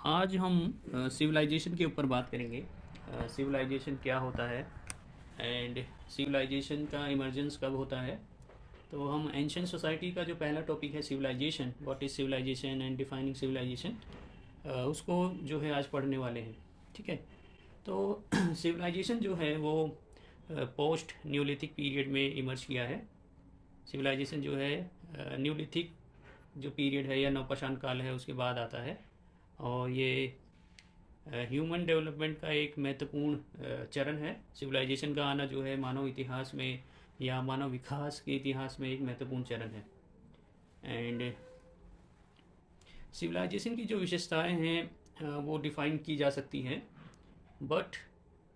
आज हम सिविलाइजेशन के ऊपर बात करेंगे। सिविलाइजेशन क्या होता है एंड सिविलाइजेशन का इमर्जेंस कब होता है। तो हम एंशियंट सोसाइटी का जो पहला टॉपिक है civilisation, what is civilisation and defining civilisation, उसको जो है आज पढ़ने वाले हैं। ठीक है। तो सिविलाइजेशन जो है वो पोस्ट न्यूलिथिक पीरियड में इमर्ज किया है। सिविलाइजेशन जो है न्यूलिथिक जो पीरियड है या नवपाषाण काल है उसके बाद आता है। और ये ह्यूमन डेवलपमेंट का एक महत्वपूर्ण चरण है। सिविलाइजेशन का आना जो है मानव इतिहास में या मानव विकास के इतिहास में एक महत्वपूर्ण चरण है। एंड सिविलाइजेशन की जो विशेषताएं हैं वो डिफाइन की जा सकती हैं, बट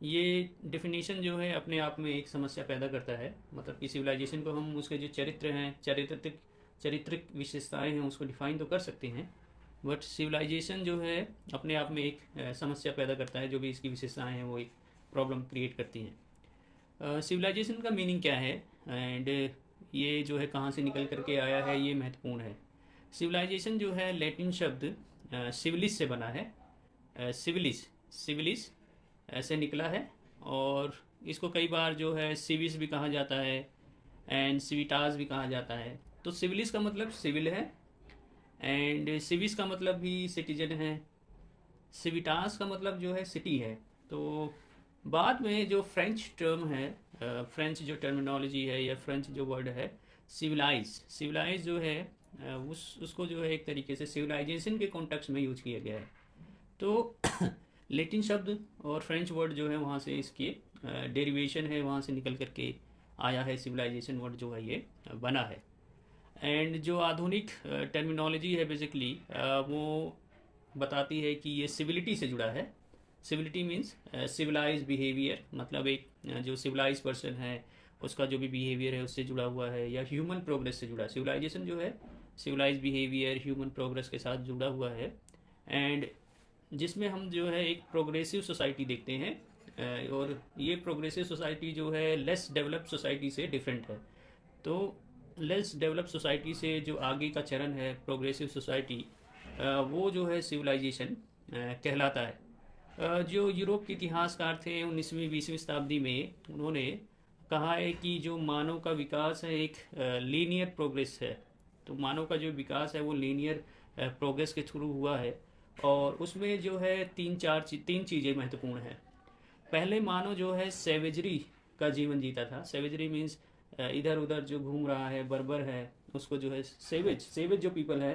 ये डिफिनीशन जो है अपने आप में एक समस्या पैदा करता है। मतलब कि सिविलाइजेशन को हम उसके जो चरित्र हैं, चारित्रिक विशेषताएं हैं उसको डिफाइन तो कर सकते हैं, बट सिविलाइजेशन जो है अपने आप में एक समस्या पैदा करता है। जो भी इसकी विशेषताएं हैं वो एक प्रॉब्लम क्रिएट करती हैं। सिविलाइजेशन का मीनिंग क्या है एंड ये जो है कहाँ से निकल करके आया है, ये महत्वपूर्ण है। सिविलाइजेशन जो है लैटिन शब्द सिविलिस से बना है। सिविलिस सिविलिस ऐसे निकला है। और इसको कई बार जो है सिविस भी कहा जाता है एंड सिविटास भी कहा जाता है। तो सिविलिस का मतलब सिविल है एंड सिविस का मतलब भी सिटीजन है। सिविटास का मतलब जो है सिटी है। तो बाद में जो फ्रेंच टर्म है, फ्रेंच जो टर्मिनोलॉजी है या फ्रेंच जो वर्ड है सिविलाइज, सिविलाइज जो है उसको जो है एक तरीके से सिविलाइजेशन के कॉन्टेक्स्ट में यूज किया गया है। तो लेटिन शब्द और फ्रेंच वर्ड जो है वहाँ से इसके डेरिवेशन है, वहाँ से निकल करके आया है। सिविलाइजेशन वर्ड जो है ये बना है। एंड जो आधुनिक टर्मिनोलॉजी है बेसिकली वो बताती है कि ये सिविलिटी से जुड़ा है। सिविलिटी मीन्स सिविलाइज बिहेवियर, मतलब एक जो सिविलाइज पर्सन है उसका जो भी बिहेवियर है उससे जुड़ा हुआ है, या ह्यूमन प्रोग्रेस से जुड़ा है। सिविलाइजेशन जो है सिविलाइज बिहेवियर ह्यूमन प्रोग्रेस के साथ जुड़ा हुआ है। एंड जिसमें हम जो है एक प्रोग्रेसिव सोसाइटी देखते हैं। और ये प्रोग्रेसिव सोसाइटी जो है लेस डेवलप्ड सोसाइटी से डिफरेंट है। तो लेस डेवलप्ड सोसाइटी से जो आगे का चरण है प्रोग्रेसिव सोसाइटी, वो जो है सिविलाइजेशन कहलाता है। जो यूरोप के इतिहासकार थे 19वीं 20वीं शताब्दी में, उन्होंने कहा है कि जो मानव का विकास है एक लीनियर प्रोग्रेस है। तो मानव का जो विकास है वो लीनियर प्रोग्रेस के थ्रू हुआ है। और उसमें जो है तीन चीज़ें महत्वपूर्ण हैं। पहले मानव जो है सेवेजरी का जीवन जीता था। सेवेजरी मीन्स इधर उधर जो घूम रहा है, बर्बर है, उसको जो है सेवेज सेवेज जो पीपल है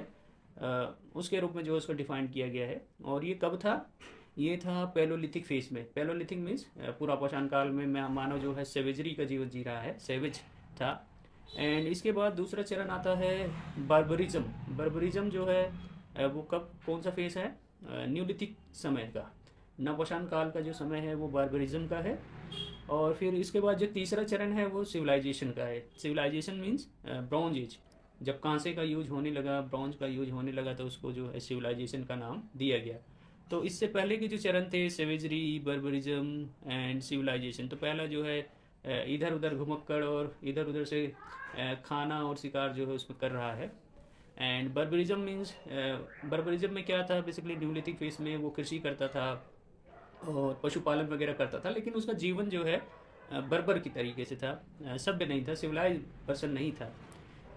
उसके रूप में जो है उसको डिफाइन किया गया है। और ये कब था? ये था पैलोलिथिक फेज में। पैलोलिथिक मीन्स पूरा पाषाण काल में मानव जो है सेवेजरी का जीवन जी रहा है, सेवेज था। एंड इसके बाद दूसरा चरण आता है बार्बरिज्म। बार्बरिज्म जो है वो कब, कौन सा फेज है? न्यूलिथिक समय का, नवपाषाण काल का जो समय है वो बार्बरिज्म का है। और फिर इसके बाद जो तीसरा चरण है वो सिविलाइजेशन का है। Civilisation means bronze age. जब कांसे का यूज होने लगा, ब्रॉन्ज का यूज होने लगा, तो उसको जो है सिविलाइजेशन का नाम दिया गया। तो इससे पहले के जो चरण थे सेवेजरी, बर्बरिज्म एंड सिविलाइजेशन, तो पहला जो है इधर उधर घुमक्कड़ और इधर उधर से खाना और शिकार जो है उसमें कर रहा है। एंड बर्बरिज्म मीन्स, बर्बरिज्म में क्या था बेसिकली, न्यूलिथिक फेज में वो कृषि करता था और पशुपालन वगैरह करता था, लेकिन उसका जीवन जो है बर्बर की तरीके से था, सभ्य नहीं था, सिविलाइज पर्सन नहीं था।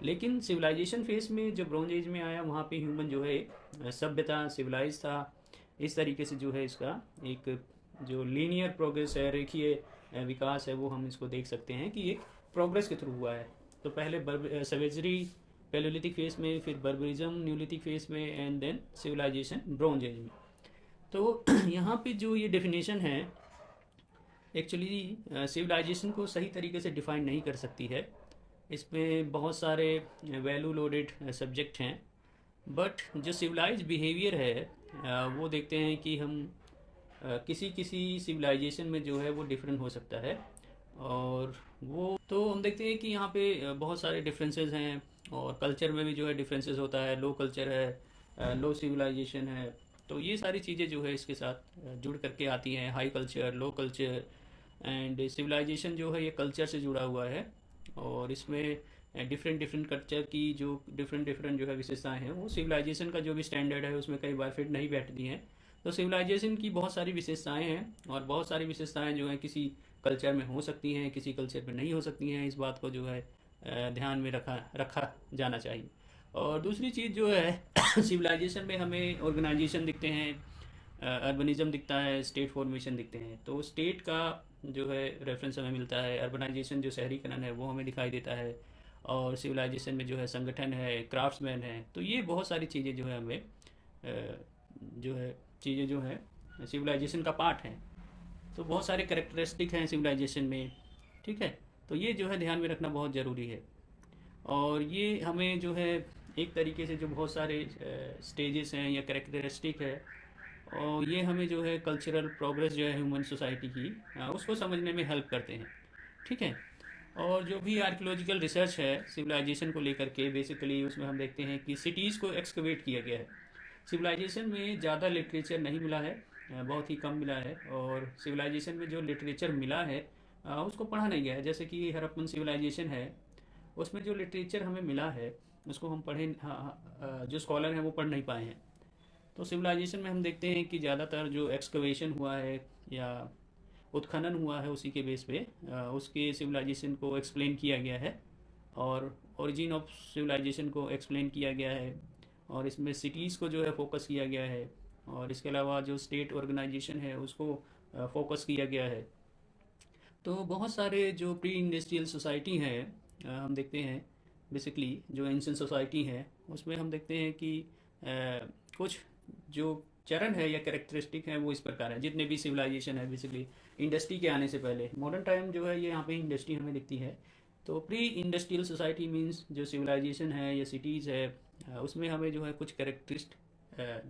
लेकिन सिविलाइजेशन फेज में जो ब्रॉन्ज एज में आया वहाँ पे ह्यूमन जो है सभ्य था, सिविलाइज था। इस तरीके से जो है इसका एक जो लीनियर प्रोग्रेस है, रेखीय विकास है, वो हम इसको देख सकते हैं कि एक प्रोग्रेस के थ्रू हुआ है। तो पहले सवेजरी पैलोलिथिक फेज में, फिर बर्बरिज्म न्यूलिथिक फेज में, and then civilisation bronze age में। तो यहाँ पे जो ये डेफिनेशन है एक्चुअली सिविलाइजेशन को सही तरीके से डिफाइन नहीं कर सकती है। इसमें बहुत सारे वैल्यू लोडेड सब्जेक्ट हैं। बट जो सिविलाइज बिहेवियर है वो देखते हैं कि हम किसी किसी सिविलाइजेशन में जो है वो डिफरेंट हो सकता है। और वो तो हम देखते हैं कि यहाँ पे बहुत सारे डिफरेंसेस हैं। और कल्चर में भी जो है डिफरेंसेस होता है, लो कल्चर है, लो सिविलाइजेशन है। तो ये सारी चीज़ें जो है इसके साथ जुड़ करके आती हैं, high culture, low culture. And civilisation जो है ये कल्चर से जुड़ा हुआ है। और इसमें डिफरेंट डिफरेंट कल्चर की जो डिफरेंट डिफरेंट जो है विशेषताएं हैं वो सिविलाइजेशन का जो भी स्टैंडर्ड है उसमें कई बार फिट नहीं बैठती हैं। तो सिविलाइजेशन की बहुत सारी विशेषताएं हैं, और बहुत सारी विशेषताएं जो हैं किसी कल्चर में हो सकती हैं, किसी कल्चर में नहीं हो सकती हैं। इस बात को जो है ध्यान में रखा रखा जाना चाहिए। और दूसरी चीज़ जो है सिविलाइजेशन में हमें ऑर्गेनाइजेशन दिखते हैं, अर्बनिज़म दिखता है, स्टेट फॉर्मेशन दिखते हैं। तो स्टेट का जो है रेफरेंस हमें मिलता है, अर्बनाइजेशन जो शहरीकरण है वो हमें दिखाई देता है, और सिविलाइजेशन में जो है संगठन है, क्राफ्ट्समैन है। तो ये बहुत सारी चीज़ें जो है हमें जो है चीज़ें जो है सिविलाइजेशन का पार्ट हैं। तो बहुत सारे करेक्टरिस्टिक हैं सिविलाइजेशन में, ठीक है। तो ये जो है ध्यान में रखना बहुत ज़रूरी है। और ये हमें जो है एक तरीके से जो बहुत सारे स्टेजेस हैं या करेक्टरिस्टिक है, और ये हमें जो है कल्चरल प्रोग्रेस जो है ह्यूमन सोसाइटी की उसको समझने में हेल्प करते हैं, ठीक है। और जो भी आर्कियोलॉजिकल रिसर्च है सिविलाइजेशन को लेकर के, बेसिकली उसमें हम देखते हैं कि सिटीज़ को एक्सकवेट किया गया है। सिविलाइजेशन में ज़्यादा लिटरेचर नहीं मिला है, बहुत ही कम मिला है। और सिविलाइजेशन में जो लिटरेचर मिला है उसको पढ़ा नहीं गया है। जैसे कि हड़प्पन सिविलाइजेशन है, उसमें जो लिटरेचर हमें मिला है उसको हम पढ़े, जो स्कॉलर हैं वो पढ़ नहीं पाए हैं। तो सिविलाइजेशन में हम देखते हैं कि ज़्यादातर जो एक्सकवेशन हुआ है या उत्खनन हुआ है उसी के बेस पे उसके सिविलाइजेशन को एक्सप्लेन किया गया है, और ओरिजिन ऑफ सिविलाइजेशन को एक्सप्लेन किया गया है। और इसमें सिटीज़ को जो है फोकस किया गया है, और इसके अलावा जो स्टेट ऑर्गेनाइजेशन है उसको फोकस किया गया है। तो बहुत सारे जो प्री इंडस्ट्रियल सोसाइटी हैं हम देखते हैं, बेसिकली जो एंशियंट सोसाइटी है उसमें हम देखते हैं कि कुछ जो चरण है या कैरेक्टरिस्टिक है वो इस प्रकार है। जितने भी सिविलाइजेशन है बेसिकली इंडस्ट्री के आने से पहले, मॉडर्न टाइम जो है ये यहाँ पे इंडस्ट्री हमें दिखती है। तो प्री इंडस्ट्रियल सोसाइटी मीन्स जो सिविलाइजेशन है या सिटीज़ है उसमें हमें जो है कुछ कैरेक्टरिस्ट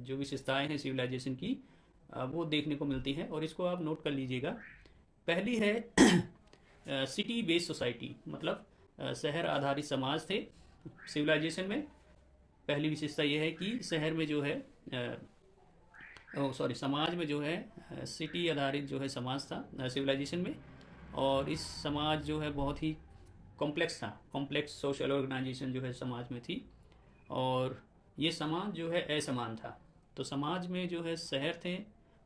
जो विशेषताएं हैं सिविलाइजेशन की वो देखने को मिलती हैं, और इसको आप नोट कर लीजिएगा। पहली है सिटी बेस्ड सोसाइटी, मतलब शहर आधारित समाज थे सिविलाइजेशन में। पहली विशेषता यह है कि शहर में जो है समाज में जो है सिटी आधारित जो है समाज था सिविलाइजेशन में। और इस समाज जो है बहुत ही कॉम्प्लेक्स था, कॉम्प्लेक्स सोशल ऑर्गेनाइजेशन जो है समाज में थी। और ये समाज जो है असमान था। तो समाज में जो है शहर थे,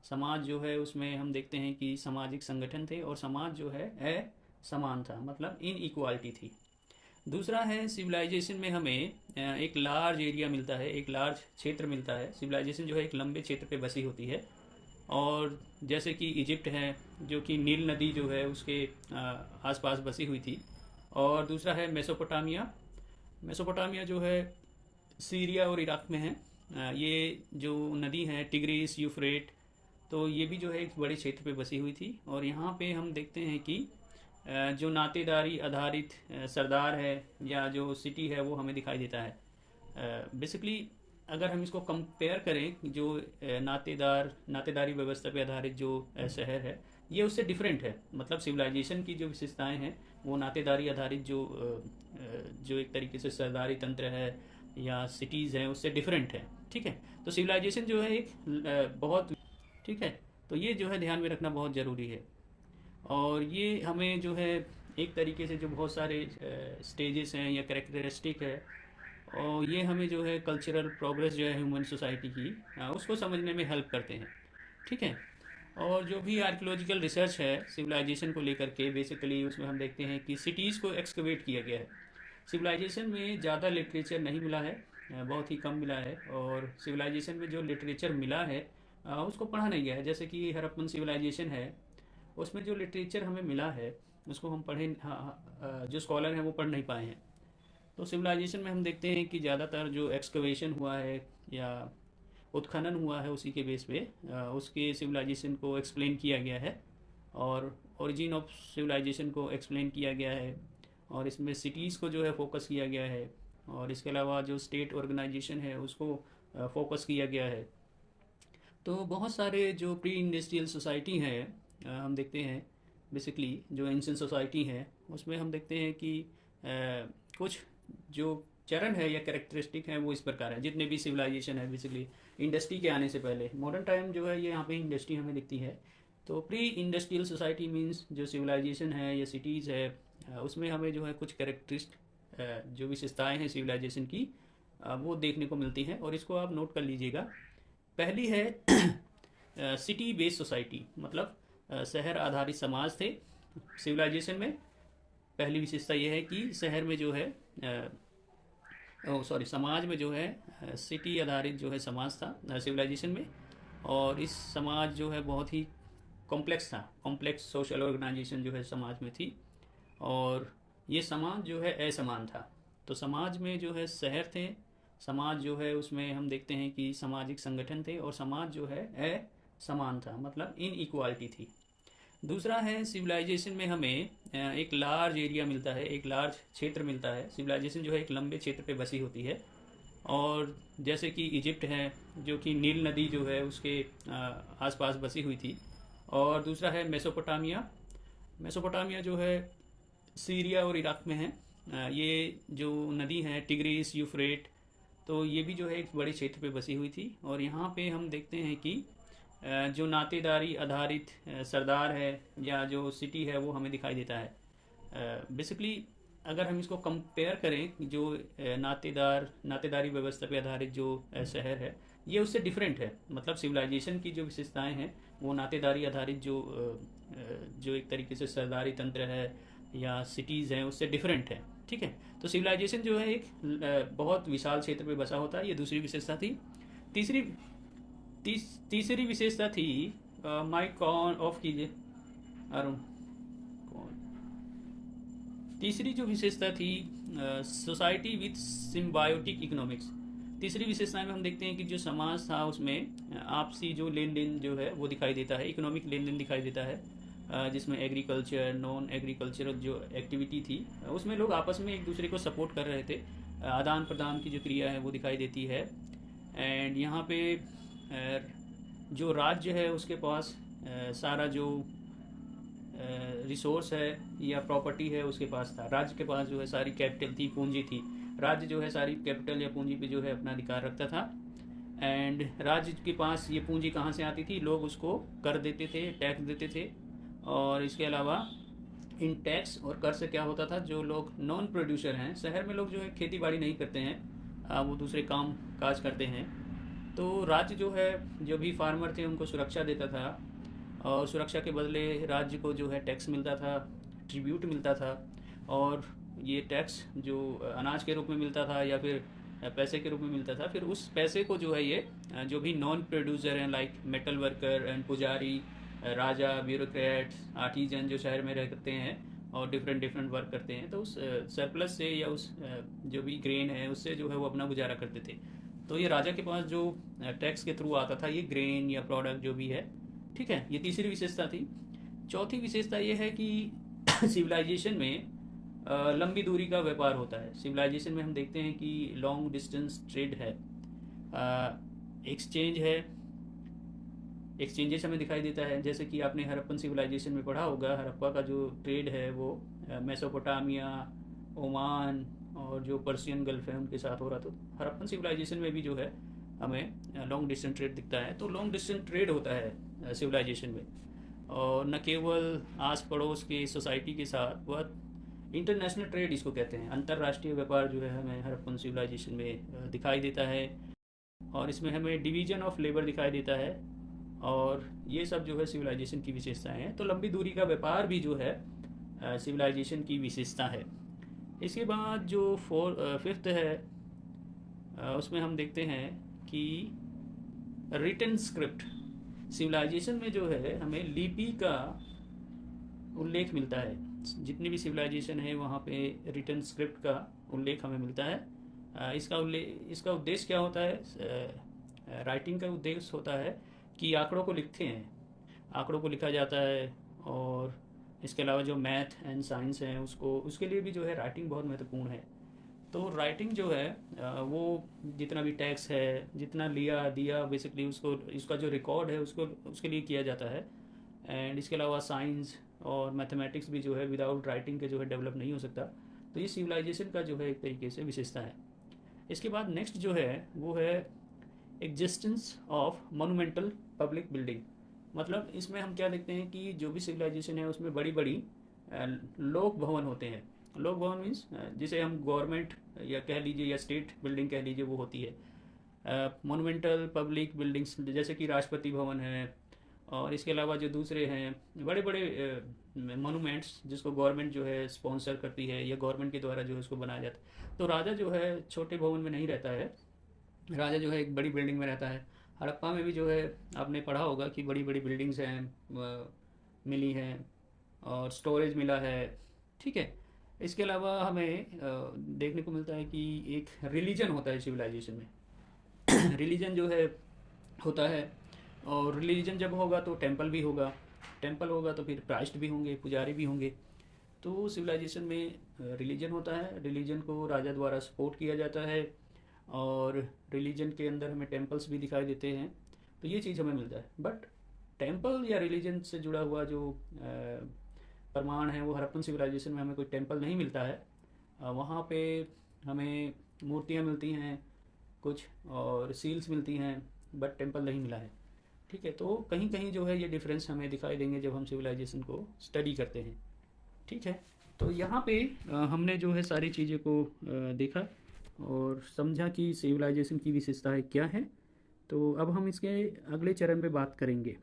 समाज जो है उसमें हम देखते हैं कि सामाजिक संगठन थे, और समाज जो है असमान था, मतलब इन इक्वालिटी थी। दूसरा है सिविलाइजेशन में हमें एक लार्ज एरिया मिलता है, एक लार्ज क्षेत्र मिलता है। सिविलाइजेशन जो है एक लंबे क्षेत्र पे बसी होती है, और जैसे कि इजिप्ट है जो कि नील नदी जो है उसके आसपास बसी हुई थी। और दूसरा है मेसोपोटामिया। मेसोपोटामिया जो है सीरिया और इराक में है। ये जो नदी है टिग्रिस यूफ्रेट, तो ये भी जो है एक बड़े क्षेत्र पे बसी हुई थी। और यहाँ पे हम देखते हैं कि जो नातेदारी आधारित सरदार है या जो सिटी है वो हमें दिखाई देता है। बेसिकली अगर हम इसको कंपेयर करें, जो नातेदारी व्यवस्था पे आधारित जो शहर है ये उससे डिफरेंट है। मतलब सिविलाइजेशन की जो विशेषताएं हैं वो नातेदारी आधारित जो एक तरीके से सरदारी तंत्र है या सिटीज़ हैं उससे डिफरेंट है, ठीक है। तो सिविलाइजेशन जो है एक बहुत, ठीक है। तो ये जो है ध्यान में रखना बहुत ज़रूरी है। और ये हमें जो है एक तरीके से जो बहुत सारे स्टेजेस हैं या करेक्टरिस्टिक है, और ये हमें जो है कल्चरल प्रोग्रेस जो है ह्यूमन सोसाइटी की उसको समझने में हेल्प करते हैं, ठीक है। और जो भी आर्कियोलॉजिकल रिसर्च है सिविलाइजेशन को लेकर के, बेसिकली उसमें हम देखते हैं कि सिटीज़ को एक्सकवेट किया गया है। सिविलाइजेशन में ज़्यादा लिटरेचर नहीं मिला है, बहुत ही कम मिला है। और सिविलाइजेशन में जो लिटरेचर मिला है उसको पढ़ा नहीं गया है। जैसे कि हड़प्पन सिविलाइजेशन है, उसमें जो लिटरेचर हमें मिला है उसको हम पढ़े, जो स्कॉलर हैं वो पढ़ नहीं पाए हैं। तो सिविलाइजेशन में हम देखते हैं कि ज़्यादातर जो एक्सकवेशन हुआ है या उत्खनन हुआ है उसी के बेस पे उसके सिविलाइजेशन को एक्सप्लेन किया गया है, और ओरिजिन ऑफ सिविलाइजेशन को एक्सप्लेन किया गया है। और इसमें सिटीज़ को जो है फोकस किया गया है, और इसके अलावा जो स्टेट ऑर्गेनाइजेशन है उसको फोकस किया गया है। तो बहुत सारे जो प्री इंडस्ट्रियल सोसाइटी हैं हम देखते हैं, बेसिकली जो एंशियंट सोसाइटी है उसमें हम देखते हैं कि कुछ जो चरण है या कैरेक्टरिस्टिक है वो इस प्रकार है। जितने भी सिविलाइजेशन है बेसिकली इंडस्ट्री के आने से पहले, मॉडर्न टाइम जो है ये यहाँ पे इंडस्ट्री हमें दिखती है। तो प्री इंडस्ट्रियल सोसाइटी मीन्स जो सिविलाइजेशन है या सिटीज़ है उसमें हमें जो है कुछ कैरेक्टरिस्ट जो विशेषताएं हैं सिविलाइजेशन की वो देखने को मिलती हैं, और इसको आप नोट कर लीजिएगा। पहली है सिटी बेस्ड सोसाइटी, मतलब शहर आधारित समाज थे सिविलाइजेशन में। पहली विशेषता यह है कि शहर में जो है सॉरी समाज में जो है सिटी आधारित जो है समाज था सिविलाइजेशन में। और इस समाज जो है बहुत ही कॉम्प्लेक्स था, कॉम्प्लेक्स सोशल ऑर्गेनाइजेशन जो है समाज में थी। और ये समाज जो है असमान था। तो समाज में जो है शहर थे, समाज जो है उसमें हम देखते हैं कि सामाजिक संगठन थे, और समाज जो है असमान था, मतलब इन इक्वालिटी थी। दूसरा है सिविलाइजेशन में हमें एक लार्ज एरिया मिलता है, एक लार्ज क्षेत्र मिलता है। सिविलाइजेशन जो है एक लंबे क्षेत्र पे बसी होती है। और जैसे कि इजिप्ट है जो कि नील नदी जो है उसके आसपास बसी हुई थी। और दूसरा है मेसोपोटामिया। मेसोपोटामिया जो है सीरिया और इराक में है। ये जो नदी है टिग्रिस यूफ्रेट, तो ये भी जो है एक बड़े क्षेत्र पे बसी हुई थी। और यहाँ पे हम देखते हैं कि जो नातेदारी आधारित सरदार है या जो सिटी है वो हमें दिखाई देता है। बेसिकली अगर हम इसको कंपेयर करें, जो नातेदारी व्यवस्था पे आधारित जो शहर है, ये उससे डिफरेंट है। मतलब सिविलाइजेशन की जो विशेषताएं हैं वो नातेदारी आधारित जो एक तरीके से सरदारी तंत्र है या सिटीज़ हैं उससे डिफरेंट है। ठीक है, तो सिविलाइजेशन जो है एक बहुत विशाल क्षेत्र पे बसा होता है, ये दूसरी विशेषता थी। तीसरी तीसरी विशेषता थी, माइक ऑन ऑफ कीजिए अरुण। तीसरी जो विशेषता थी, सोसाइटी विथ सिम्बायोटिक इकोनॉमिक्स। तीसरी विशेषता में हम देखते हैं कि जो समाज था उसमें आपसी जो लेन देन जो है वो दिखाई देता है, इकोनॉमिक लेन देन दिखाई देता है। जिसमें एग्रीकल्चर, नॉन एग्रीकल्चरल जो एक्टिविटी थी उसमें लोग आपस में एक दूसरे को सपोर्ट कर रहे थे। आदान प्रदान की जो क्रिया है वो दिखाई देती है। एंड यहाँ पे जो राज्य है उसके पास सारा जो रिसोर्स है या प्रॉपर्टी है उसके पास था। राज्य के पास जो है सारी कैपिटल थी, पूंजी थी। राज्य जो है सारी कैपिटल या पूंजी पे जो है अपना अधिकार रखता था। एंड राज्य के पास ये पूंजी कहाँ से आती थी, लोग उसको कर देते थे, टैक्स देते थे। और इसके अलावा इन टैक्स और कर से क्या होता था, जो लोग नॉन प्रोड्यूसर हैं, शहर में लोग जो है खेती बाड़ी नहीं करते हैं, वो दूसरे काम काज करते हैं। तो राज्य जो है जो भी फार्मर थे उनको सुरक्षा देता था, और सुरक्षा के बदले राज्य को जो है टैक्स मिलता था, ट्रिब्यूट मिलता था। और ये टैक्स जो अनाज के रूप में मिलता था या फिर पैसे के रूप में मिलता था, फिर उस पैसे को जो है ये जो भी नॉन प्रोड्यूसर हैं लाइक मेटल वर्कर एंड पुजारी, राजा, ब्यूरोक्रेट्स, आर्टिजन जो शहर में रहते हैं और डिफरेंट डिफरेंट वर्क करते हैं, तो उस सरप्लस से या उस जो भी ग्रेन है उससे जो है वो अपना गुजारा करते थे। तो ये राजा के पास जो टैक्स के थ्रू आता था ये ग्रेन या प्रोडक्ट जो भी है। ठीक है, ये तीसरी विशेषता थी। चौथी विशेषता ये है कि सिविलाइजेशन में लंबी दूरी का व्यापार होता है। सिविलाइजेशन में हम देखते हैं कि लॉन्ग डिस्टेंस ट्रेड है, एक्सचेंज है, एक्सचेंजेस हमें दिखाई देता है। जैसे कि आपने हड़प्पन सिविलाइजेशन में पढ़ा होगा, हड़प्पा का जो ट्रेड है वो मेसोपोटामिया, ओमान और जो पर्शियन गल्फ है उनके साथ हो रहा। तो हड़प्पन सिविलाइजेशन में भी जो है हमें लॉन्ग डिस्टेंस ट्रेड दिखता है। तो लॉन्ग डिस्टेंस ट्रेड होता है सिविलाइजेशन में, और न केवल आस पड़ोस की सोसाइटी के साथ, वह इंटरनेशनल ट्रेड इसको कहते हैं। अंतर्राष्ट्रीय व्यापार जो है हमें हड़प्पन सिविलाइजेशन में दिखाई देता है। और इसमें हमें डिवीजन ऑफ लेबर दिखाई देता है। और ये सब जो है सिविलाइजेशन की विशेषताएं हैं। तो लंबी दूरी का व्यापार भी जो है सिविलाइजेशन की विशेषता है। इसके बाद जो फिफ्थ है, उसमें हम देखते हैं कि रिटन स्क्रिप्ट। सिविलाइजेशन में जो है हमें लिपि का उल्लेख मिलता है। जितनी भी सिविलाइजेशन है वहाँ पे रिटन स्क्रिप्ट का उल्लेख हमें मिलता है। इसका उद्देश्य क्या होता है, राइटिंग का उद्देश्य होता है कि आंकड़ों को लिखते हैं, आंकड़ों को लिखा जाता है। और इसके अलावा जो मैथ एंड साइंस है उसके लिए भी जो है राइटिंग बहुत महत्वपूर्ण है। तो राइटिंग जो है वो जितना भी टैक्स है, जितना लिया दिया, बेसिकली उसको इसका जो रिकॉर्ड है उसके लिए किया जाता है। एंड इसके अलावा साइंस और मैथमेटिक्स भी जो है विदाउट राइटिंग के जो है डेवलप नहीं हो सकता। तो ये सिविलाइजेशन का जो है एक तरीके से विशेषता है। इसके बाद नेक्स्ट जो है वो है existence of monumental public building. मतलब इसमें हम क्या देखते हैं कि जो भी सिविलाइजेशन है उसमें बड़ी बड़ी लोक भवन होते हैं। लोक भवन मीन्स जिसे हम गवर्नमेंट या कह लीजिए या स्टेट बिल्डिंग कह लीजिए वो होती है। मोनूमेंटल पब्लिक बिल्डिंग्स जैसे कि राष्ट्रपति भवन है, और इसके अलावा जो दूसरे हैं बड़े बड़े मोनूमेंट्स जिसको गवर्नमेंट जो है स्पॉन्सर करती है या गवर्नमेंट के द्वारा जो है उसको बनाया जाता है, तो राजा जो है छोटे भवन में नहीं रहता है, राजा जो है एक बड़ी बिल्डिंग में रहता है। हड़प्पा में भी जो है आपने पढ़ा होगा कि बड़ी बड़ी बिल्डिंग्स हैं, मिली हैं, और स्टोरेज मिला है। ठीक है। इसके अलावा हमें देखने को मिलता है कि एक रिलीजन होता है सिविलाइजेशन में। रिलीजन जो है होता है, और रिलीजन जब होगा तो टेंपल भी होगा, टेंपल होगा तो फिर प्राइस्ट भी होंगे, पुजारी भी होंगे। तो सिविलाइजेशन में रिलीजन होता है, रिलीजन को राजा द्वारा सपोर्ट किया जाता है, और रिलीजन के अंदर हमें टेम्पल्स भी दिखाई देते हैं। तो ये चीज़ हमें मिलता है। बट टेम्पल या रिलीजन से जुड़ा हुआ जो प्रमाण है वो हड़प्पन सिविलाइजेशन में हमें कोई टेम्पल नहीं मिलता है। वहाँ पे हमें मूर्तियाँ मिलती हैं कुछ, और सील्स मिलती हैं, बट टेम्पल नहीं मिला है। ठीक है। तो कहीं कहीं जो है ये डिफरेंस हमें दिखाई देंगे जब हम सिविलाइजेशन को स्टडी करते हैं। ठीक है। तो यहाँ पे हमने जो है सारी चीज़ों को देखा और समझा कि सिविलाइजेशन की विशेषताएं क्या है। तो अब हम इसके अगले चरण पे बात करेंगे।